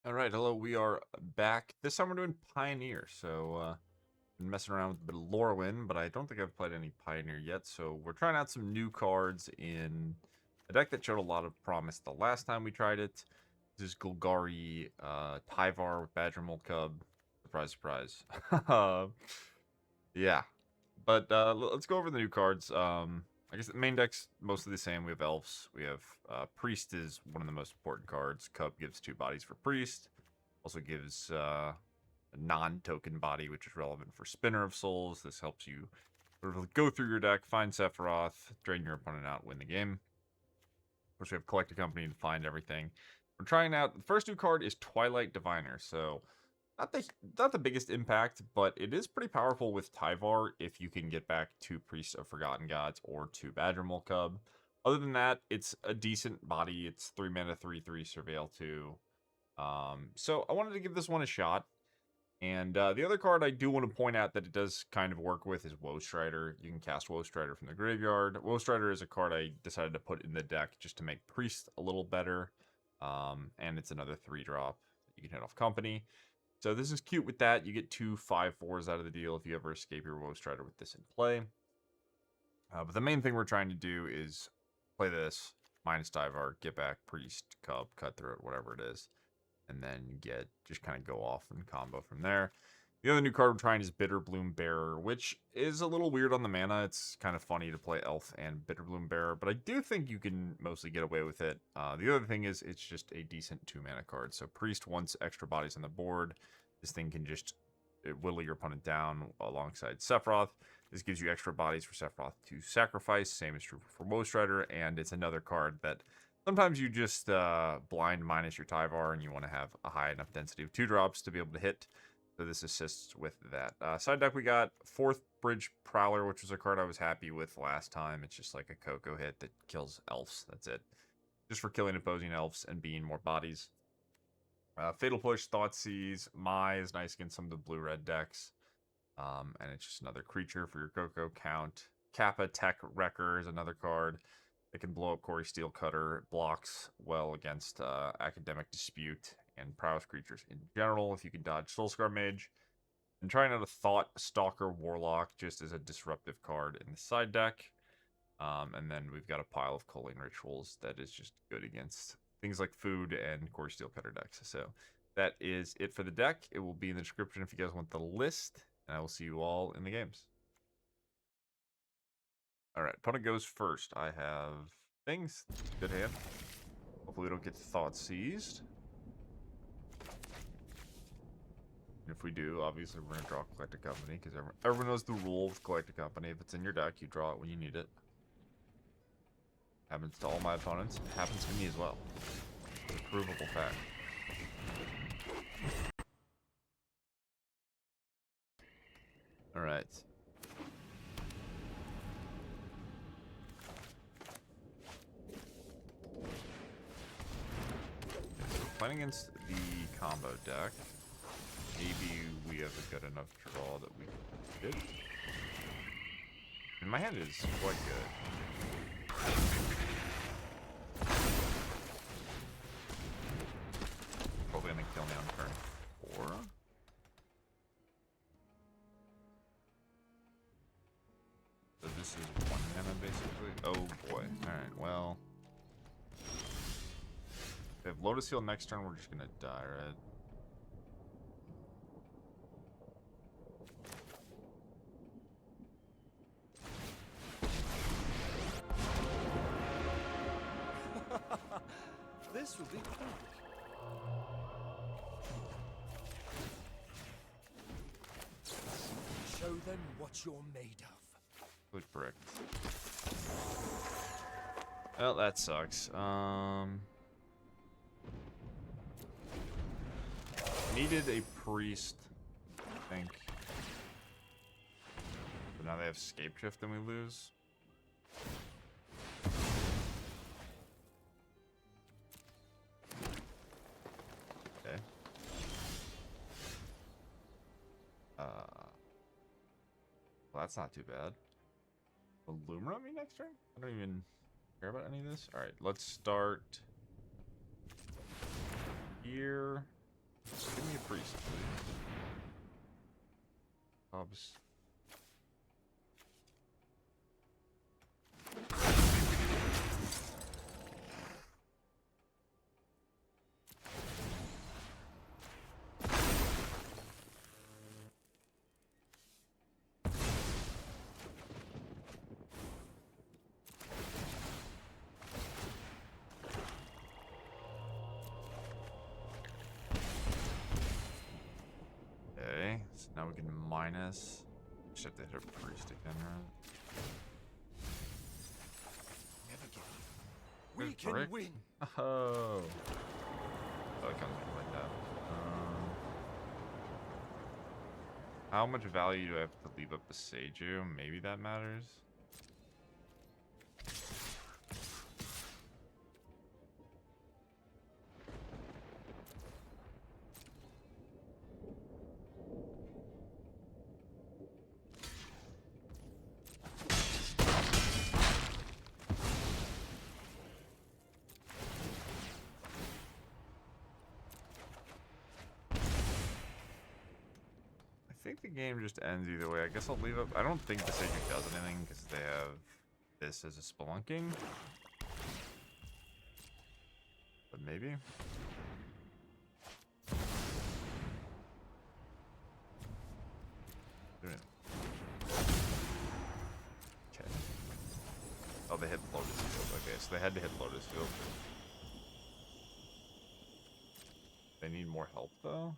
All right, hello. We are back. This time we're doing Pioneer. Been messing around with a bit of Lorwyn, but I don't think I've played any Pioneer yet. So we're trying out some new cards in a deck that showed a lot of promise the last time we tried it. This is Golgari, Tyvar with Badgermole Cub. Surprise, surprise. Yeah, but let's go over the new cards. I guess the main deck's mostly the same. We have Elves. We have Priest is one of the most important cards. Cub gives 2 bodies for Priest. Also gives a non-token body, which is relevant for Spinner of Souls. This helps you sort of go through your deck, find Sephiroth, drain your opponent out, win the game. Of course, we have Collect a Company to find everything. We're trying out, the first new card is Twilight Diviner. So not the biggest impact, but it is pretty powerful with Tyvar if you can get back 2 Priests of Forgotten Gods or 2 Badgermole Cub. Other than that, it's a decent body. It's 3 mana, 3/3 Surveil 2. So I wanted to give this one a shot. And the other card I do want to point out that it does kind of work with is Woe Strider. You can cast Woe Strider from the graveyard. Woe Strider is a card I decided to put in the deck just to make Priest a little better. And it's another 3-drop that you can hit off company. So this is cute with that. You get 2 5/4s out of the deal if you ever escape your Woe Strider with this in play. But the main thing we're trying to do is play this, minus Tyvar, get back Priest, Cub, Cutthroat, whatever it is. And then just kind of go off and combo from there. The other new card we're trying is Bitterbloom Bearer, which is a little weird on the mana. It's kind of funny to play Elf and Bitterbloom Bearer, but I do think you can mostly get away with it. The other thing is it's just a decent 2-mana card. So Priest wants extra bodies on the board. This thing can just whittle your opponent down alongside Sephiroth. This gives you extra bodies for Sephiroth to sacrifice. Same is true for Woe Strider, and it's another card that sometimes you just blind minus your Tyvar and you want to have a high enough density of 2-drops to be able to hit. So this assists with that. Side deck we got 4th Bridge Prowler, which was a card I was happy with last time. It's just like a Coco hit that kills elves. That's it. Just for killing opposing elves and being more bodies. Fatal Push, Thoughtseize, Mire is nice against some of the blue-red decks. And it's just another creature for your Coco count. Kappa Tech-Wrecker is another card. It can blow up Corey Steelcutter. It blocks well against Academic Dispute and prowess creatures in general if you can dodge Soulscar Mage. And trying out a Thought-Stalker Warlock just as a disruptive card in the side deck. And then we've got a pile of Culling Rituals that is just good against things like food and Corey Steelcutter decks. So that is it for the deck. It will be in the description if you guys want the list. And I will see you all in the games. Alright, opponent goes first. I have things. Good hand. Hopefully we don't get Thoughtseized. If we do, obviously we're going to draw Collect a Company, because everyone knows the rule with Collect a Company. If it's in your deck, you draw it when you need it. Happens to all my opponents. It happens to me as well. It's a provable fact. Alright. Playing against the combo deck, maybe we have a good enough draw that we did. And my hand is quite good. Probably gonna kill me on turn 4. So this is 1 mana basically. Oh boy. Alright, well. If we have Lotus Heal next turn, we're just gonna die, right? This will be quick. Show them what you're made of. Good brick. Well, that sucks. Needed a priest, I think. But now they have Scape Shift and we lose. Okay. Well, that's not too bad. Will Lumra me next turn? I don't even care about any of this. Alright, let's start here. priest, please. Cubs. Okay, so now we can minus. Just have to hit a priest again, right? Never give up. We Good can brick. win. Oh. Oh, it comes like that. How much value do I have to leave up Boseiju? Maybe that matters. I think the game just ends either way. I guess I'll leave up. I don't think Boseiju does anything because they have this as a spelunking. But maybe. Okay. Oh, they hit Lotus Field. Okay, so they had to hit Lotus Field. They need more help though.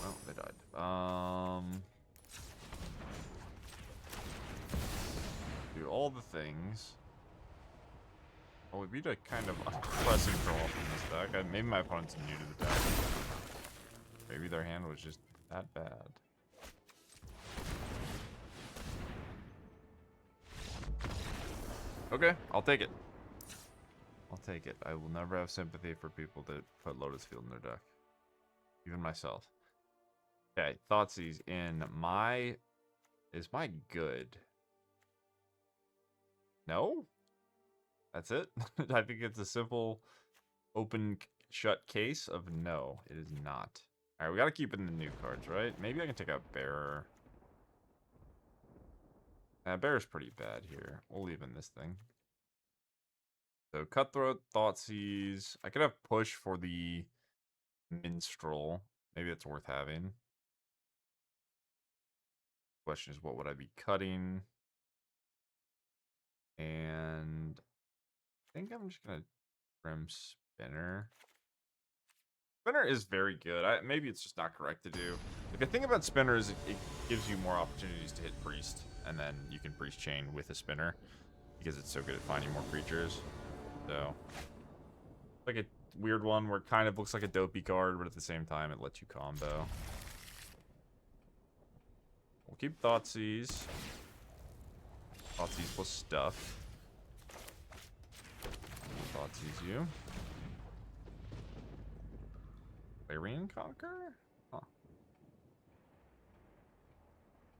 Well, they died. Do all the things. Oh, we beat a kind of unpressing draw from this deck. Maybe my opponent's new to the deck. Maybe their hand was just that bad. Okay, I'll take it. I'll take it. I will never have sympathy for people that put Lotus Field in their deck. Even myself. Okay, Thoughtseize in my... Is my good? No? That's it? I think it's a simple open shut case of no. It is not. Alright, we gotta keep in the new cards, right? Maybe I can take out Bearer. Bearer's pretty bad here. We'll leave in this thing. So Cutthroat, Thoughtseize. I could have Push for the Minstrel. Maybe it's worth having. Question is, what would I be cutting? And I think I'm just gonna trim Spinner. Spinner is very good. Maybe it's just not correct to do. Like, the thing about Spinner is it gives you more opportunities to hit Priest, and then you can Priest Chain with a Spinner because it's so good at finding more creatures. So, like a weird one where it kind of looks like a dopey card, but at the same time it lets you combo. We'll keep Thoughtseize. Thoughtseize plus stuff. Thoughtseize you. Clarion Conquer? Huh.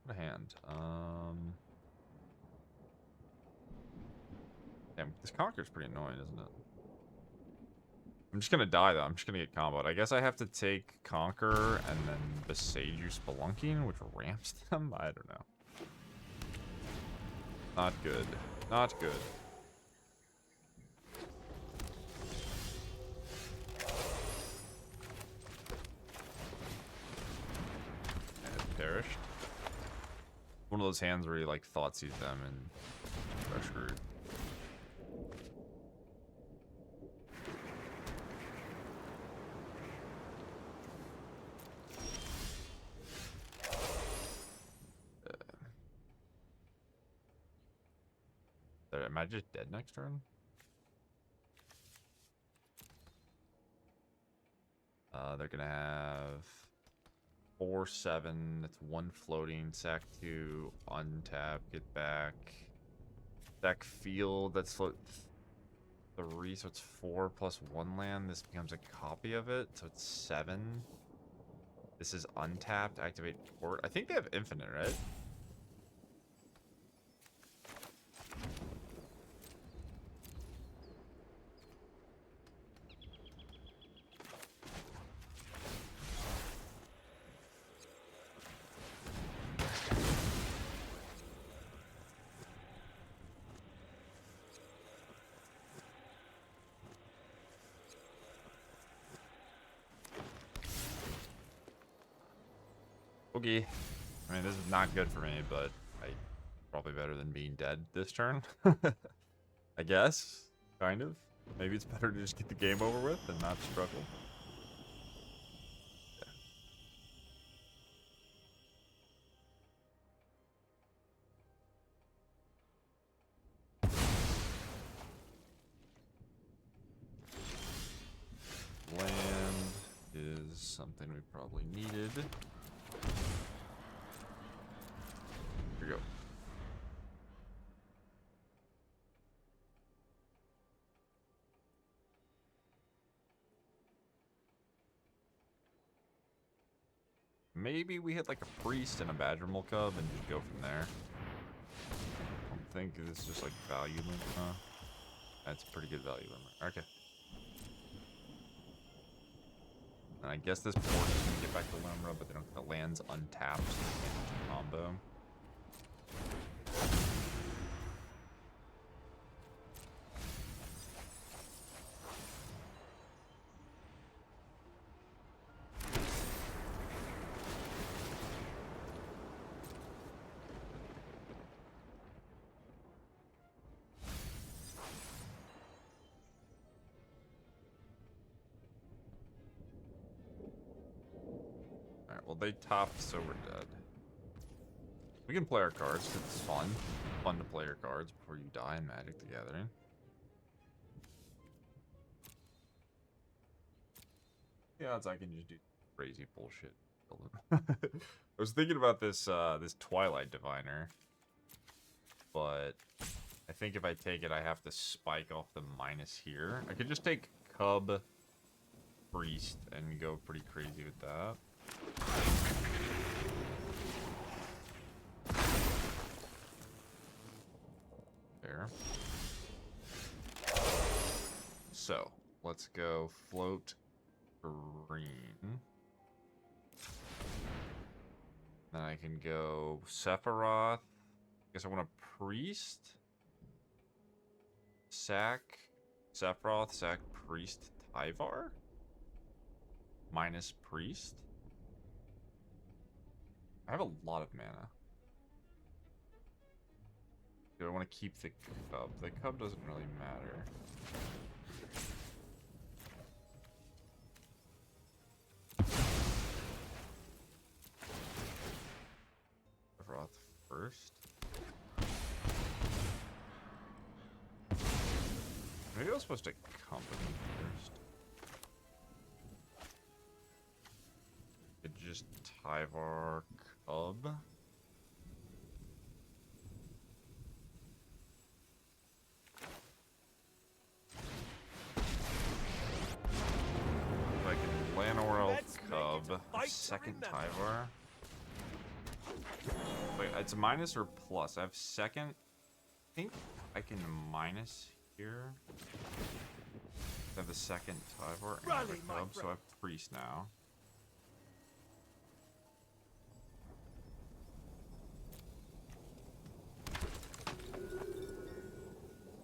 What a hand. Damn, this Conquer's pretty annoying, isn't it? I'm just gonna die, though. I'm just gonna get comboed. I guess I have to take Conquer and then Boseiju Spelunking, which ramps them? I don't know. Not good. Not good. And it perished. One of those hands where you, like, Thoughtseize them and are screwed. Am I just dead next turn? They're gonna have 4/7. That's one floating. Sack 2. Untap. Get back. Deck field, that's 3, so it's 4 plus 1 land. This becomes a copy of it, so it's 7. This is untapped, activate port. I think they have infinite, right? Okay. I mean, this is not good for me, but probably better than being dead this turn. I guess. Kind of. Maybe it's better to just get the game over with and not struggle. Land is something we probably needed. Here we go. Maybe we hit like a priest and a Badgermole Cub and just go from there. I don't think it's just like value limit. That's a pretty good value limit. Okay. And I guess this port is going to get back to Limra, but the land's untapped, so they can't just combo. Well, they topped, so we're dead. We can play our cards because it's fun. Fun to play your cards before you die in Magic the Gathering. Yeah, I can just do crazy bullshit. I was thinking about this this Twilight Diviner, but I think if I take it, I have to spike off the minus here. I could just take Cub, Priest, and go pretty crazy with that. There. So, let's go float green. Then I can go Sephiroth. Guess I want a Priest. Sack Sephiroth, sack Priest Tyvar. Minus Priest. I have a lot of mana. Do I want to keep the Cub? The Cub doesn't really matter. Sephiroth first. Maybe I was supposed to company first. It's just Tyvar Cub. Like Llanowar Elves Cub, second Tyvar. Wait, it's a minus or plus? I have second. I think I can minus here. I have the second Tyvar and I have a Cub, so I have Priest now.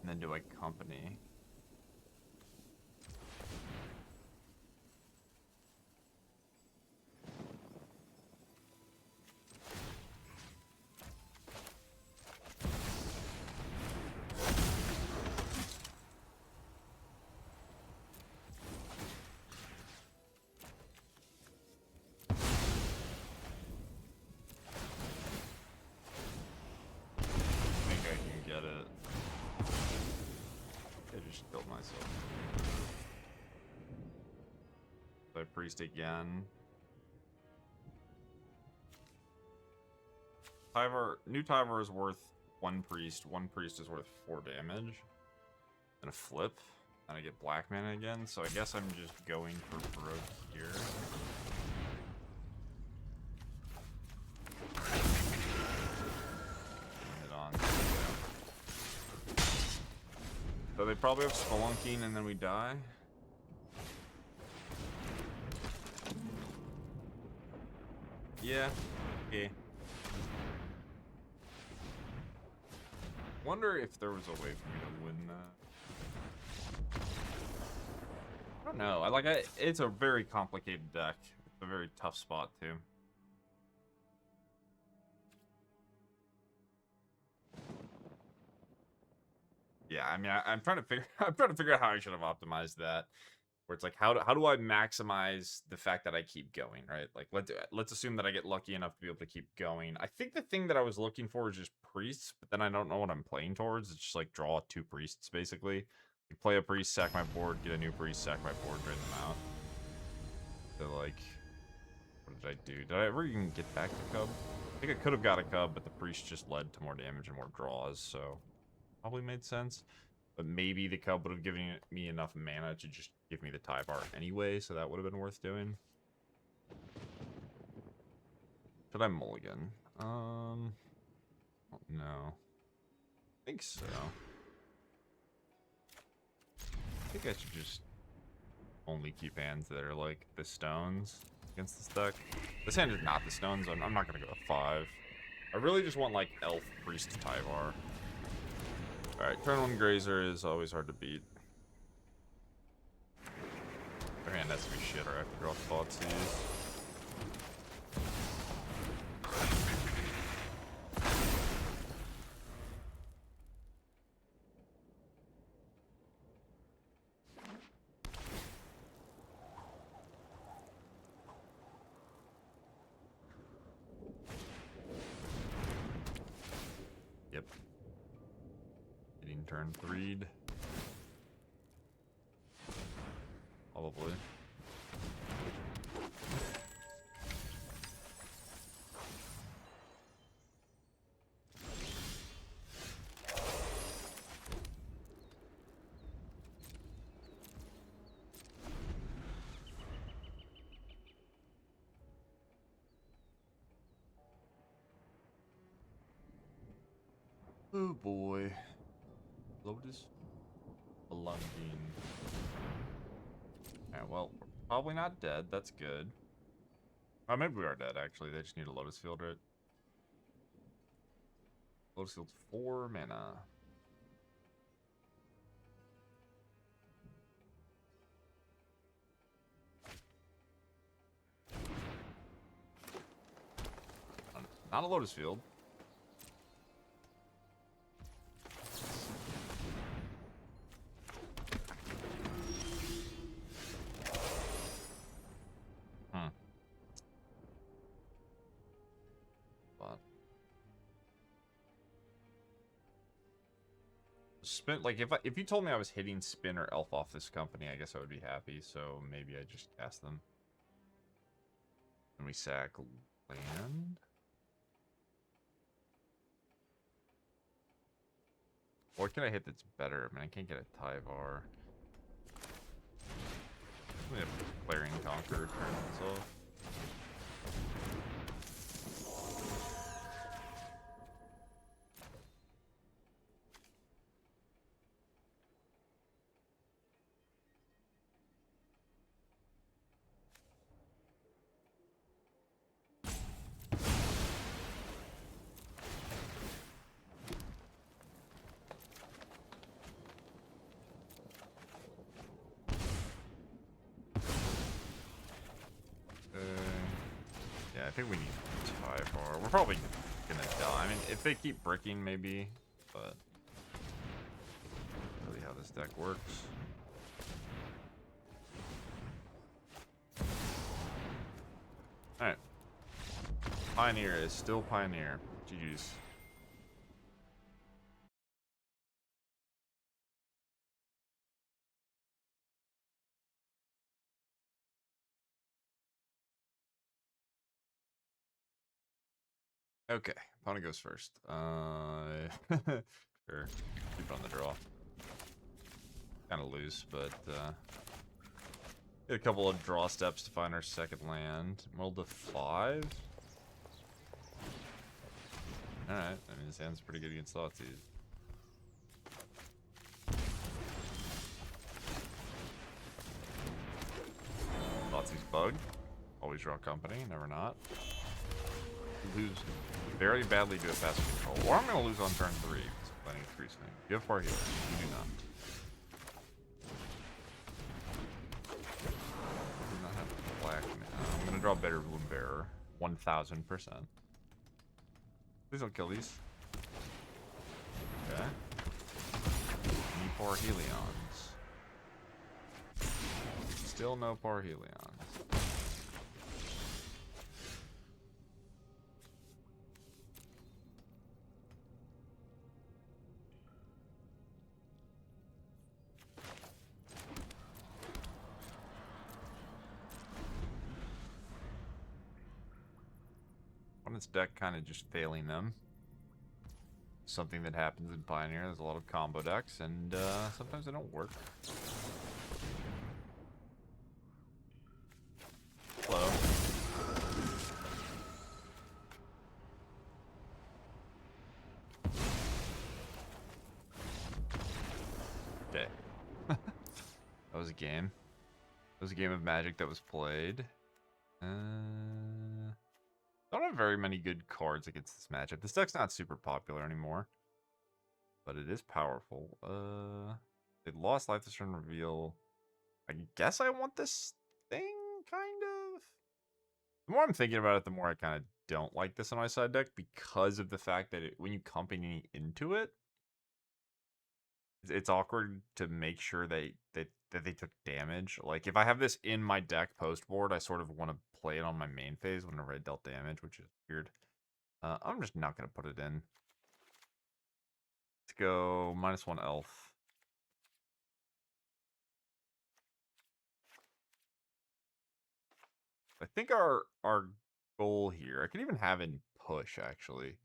And then do I company? Priest again. Tyvar, new Tyvar is worth one priest. One priest is worth 4 damage. And a flip. And I get black mana again. So I guess I'm just going for Baroque here. Hit on. So they probably have Spelunking and then we die. Yeah. Okay. Wonder if there was a way for me to win that. I don't know. It's a very complicated deck. It's a very tough spot too. Yeah, I mean, I'm trying to figure. I'm trying to figure out how I should have optimized that. Where it's like, how do I maximize the fact that I keep going, right? Like, let's assume that I get lucky enough to be able to keep going. I think the thing that I was looking for is just priests, but then I don't know what I'm playing towards. It's just like draw 2 priests, basically. You play a priest, sack my board, get a new priest, sack my board, drain them out. So, like, what did I do? Did I ever even get back the Cub? I think I could have got a Cub, but the priest just led to more damage and more draws, so probably made sense. But maybe the Cub would have given me enough mana to just give me the Tyvar anyway, so that would have been worth doing. Should I mulligan? No. I think so. I think I should just only keep hands that are like the stones against this deck. This hand is not the stones. I'm not going to go to 5. I really just want like Elf, Priest, Tyvar. Alright, turn 1 Grazer is always hard to beat. Their hand has to be shit or I have to draw Thoughtseize. Yep. Getting turn 3'd. Probably. Oh boy. Lotus? Belunging. Yeah, well, we're probably not dead. That's good. Oh, maybe we are dead, actually. They just need a Lotus Field, right? Lotus Field's 4 mana. Not a Lotus Field. Spin, like if you told me I was hitting Spin or Elf off this company, I guess I would be happy. So maybe I just cast them. And we sack land. What can I hit that's better? I mean, I can't get a Tyvar. We have Clarion Conqueror turn this off. I think we need Tyvar. We're probably gonna die. I mean, if they keep bricking, maybe, but really how this deck works. Alright. Pioneer is still Pioneer. GG's. Okay, Opponent goes first. Sure. Keep it on the draw. Kind of loose, but get a couple of draw steps to find our second land. Roll to 5. Alright, I mean, this hand's pretty good against Thoughtseize. Thoughtseize bug. Always draw company, never not. Lose very badly to a passive control. Or I'm going to lose on turn 3. It's playing increasing. You have Par Healer. You do not. Do not have black now. I'm going to draw Bitterbloom Bearer. 1000%. Please don't kill these. Okay. Any Par Helions. Still no Par Helions. Opponent's deck kind of just failing them. Something that happens in Pioneer. There's a lot of combo decks, and sometimes they don't work. Hello. Okay. That was a game. It was a game of Magic that was played. Don't have very many good cards against this matchup. This deck's not super popular anymore, but it is powerful. It lost Life this turn reveal. I guess I want this thing, kind of. The more I'm thinking about it, the more I kind of don't like this on my side deck because of the fact that when you company into it, it's awkward to make sure that they took damage. Like, if I have this in my deck post board, I sort of want to play it on my main phase whenever I dealt damage, which is weird. I'm just not going to put it in. Let's go -1 elf. I think our goal here, I could even have in push, actually.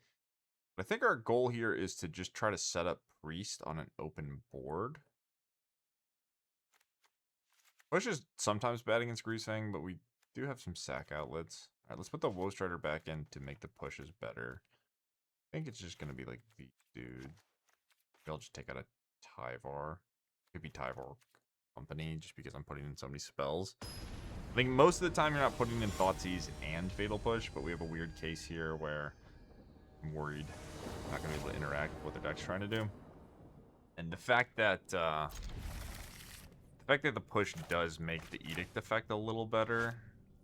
But I think our goal here is to just try to set up Priest on an open board. Push is sometimes bad against Greasefang, but we do have some sack outlets. Alright, let's put the Woe Strider back in to make the pushes better. I think it's just going to be like the dude. Maybe I'll just take out a Tyvar. Could be Tyvar company, just because I'm putting in so many spells. I think most of the time you're not putting in Thoughtseize and Fatal Push, but we have a weird case here where I'm worried I'm not going to be able to interact with what the deck's trying to do. And the fact that the push does make the Edict effect a little better,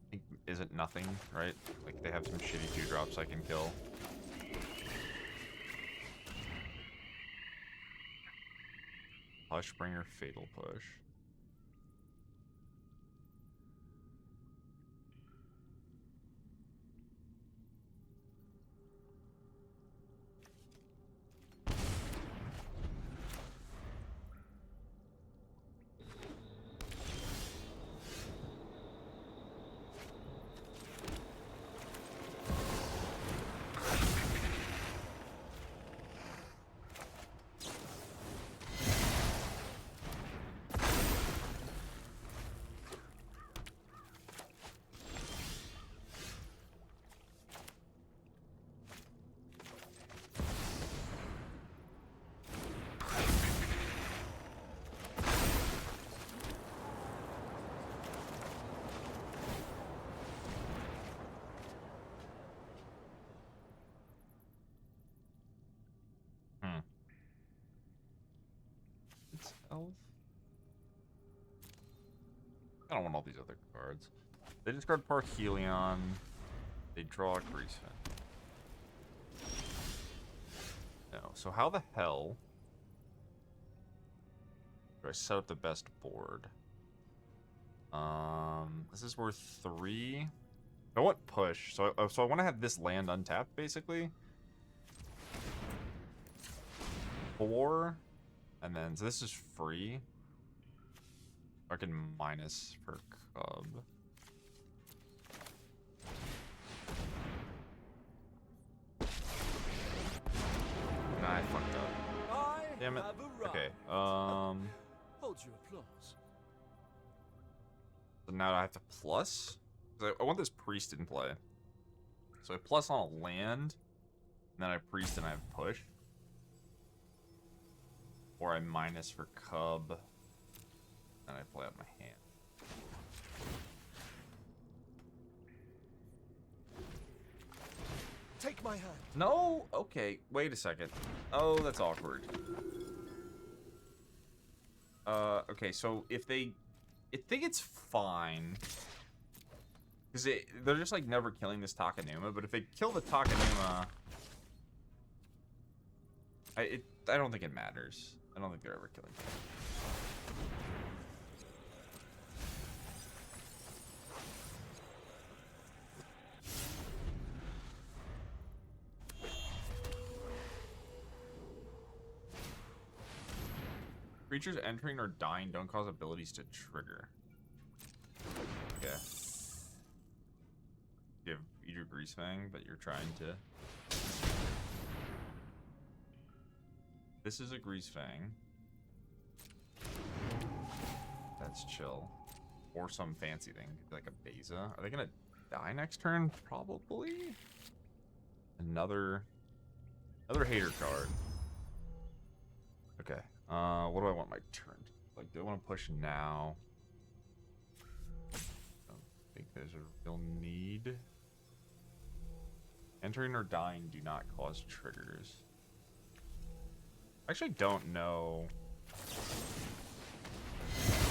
I think, isn't nothing, right? Like, they have some shitty 2-drops I can kill. Hushbringer, Fatal Push. Elf? I don't want all these other cards. They discard Parhelion. They draw a Greasefang. No. So how the hell do I set up the best board? This is worth 3. I want push. So I want to have this land untapped, basically. 4. And then, so this is free. I can minus for Cub. I fucked up. Damn it. Okay. Hold your applause. So now I have to plus? 'Cause I want this priest in play. So I plus on a land, and then I priest and I have push. Or I minus for Cub, and I play out my hand. Take my hand. No? Okay, wait a second. Oh, that's awkward. Okay, so if they... I think it's fine. Because they're just, like, never killing this Takenuma, but if they kill the Takenuma... I don't think it matters. I don't think they're ever killing him. Creatures entering or dying don't cause abilities to trigger. Okay. You have your Greasefang, but you're trying to... This is a Greasefang. That's chill. Or some fancy thing, like a Beza. Are they gonna die next turn? Probably. Another hater card. Okay. What do I want my turn to? Like, do I want to push now? Don't think there's a real need. Entering or dying do not cause triggers. I actually don't know. I'm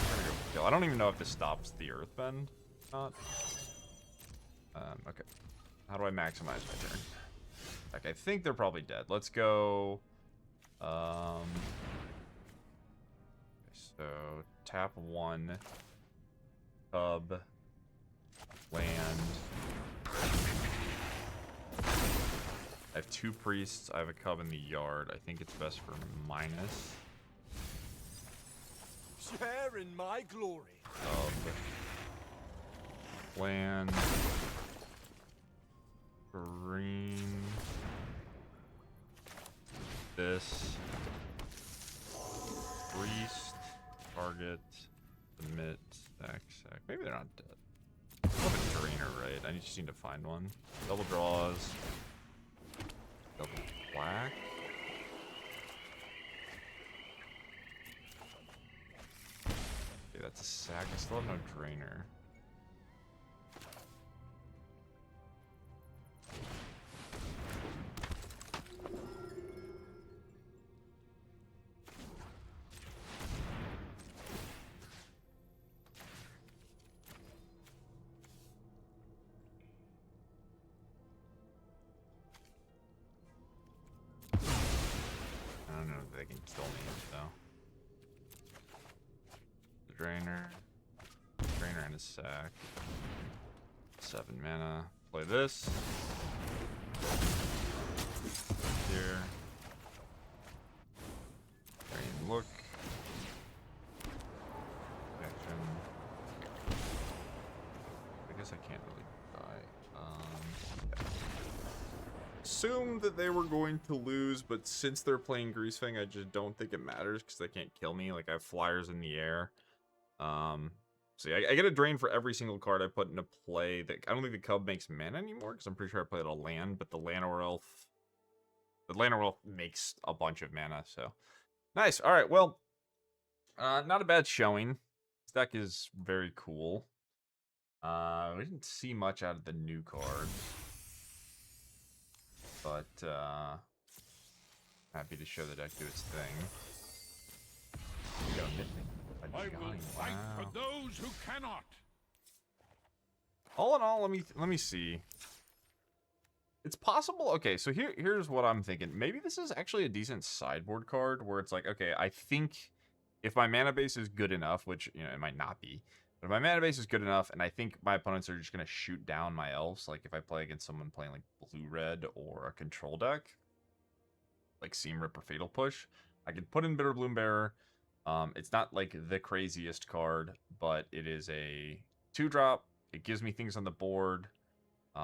gonna go kill. I don't even know if this stops the Earthbend or not. Okay. How do I maximize my turn? Like, I think they're probably dead. Let's go. So tap 1, Cub, land. I have 2 priests. I have a Cub in the yard. I think it's best for minus. Share in my glory. Cub, land, green. This priest. Target, submit, sack. Maybe they're not dead. I have a drainer, right? I just need to find one. Double draws. Double black. Okay, that's a sack. I still have no drainer. They can kill me, though. The drainer and a sack. 7 mana. Play this. Here. Drain, look. Action. I guess I can't really die. Yeah. Assumed that they were going to lose, but since they're playing Greasefang, I just don't think it matters because they can't kill me. Like, I have flyers in the air. So yeah, I get a drain for every single card I put into play. That I don't think the Cub makes mana anymore because I'm pretty sure I played a land, but the Llanowar Elf makes a bunch of mana. So nice. All right, well, not a bad showing. This deck is very cool. We didn't see much out of the new cards. But, happy to show the deck do its thing. I will fight for those who cannot. All in all, let me see. It's possible. Okay, so here's what I'm thinking. Maybe this is actually a decent sideboard card where it's like, okay, I think if my mana base is good enough, which, you know, it might not be, but if my mana base is good enough, and I think my opponents are just going to shoot down my elves, like if I play against someone playing like blue-red or a control deck, like Seam Rip or Fatal Push, I can put in Bitterbloom Bearer. It's not like the craziest card, but it is a 2-drop. It gives me things on the board.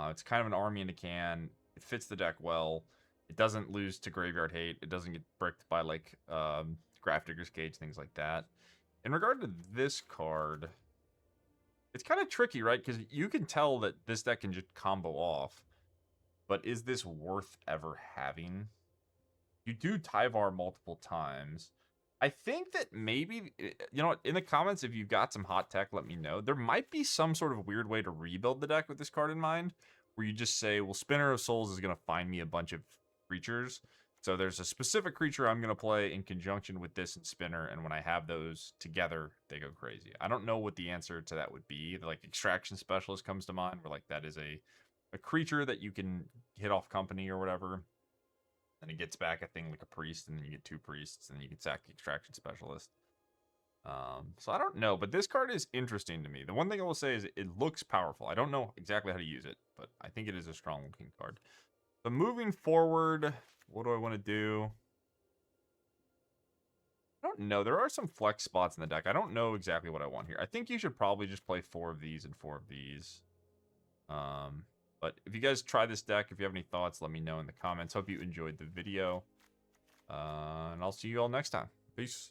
It's kind of an army in a can. It fits the deck well. It doesn't lose to Graveyard Hate. It doesn't get bricked by, like, Grafdigger's Cage, things like that. In regard to this card, it's kind of tricky, right? Because you can tell that this deck can just combo off. But is this worth ever having? You do Tyvar multiple times. I think that maybe, you know, in the comments, if you've got some hot tech, let me know. There might be some sort of weird way to rebuild the deck with this card in mind, where you just say, well, Spinner of Souls is going to find me a bunch of creatures. So there's a specific creature I'm going to play in conjunction with this and Spinner, and when I have those together, they go crazy. I don't know what the answer to that would be. Like, Extraction Specialist comes to mind, where, like, that is a creature that you can hit off company or whatever. And it gets back a thing like a priest, and then you get 2 priests, and then you can sack the Extraction Specialist. So I don't know, but this card is interesting to me. The one thing I will say is it looks powerful. I don't know exactly how to use it, but I think it is a strong looking card. So moving forward, what do I want to do? I don't know. There are some flex spots in the deck. I don't know exactly what I want here. I think you should probably just play 4 of these and 4 of these. But if you guys try this deck, if you have any thoughts, let me know in the comments. Hope you enjoyed the video. And I'll see you all next time. Peace.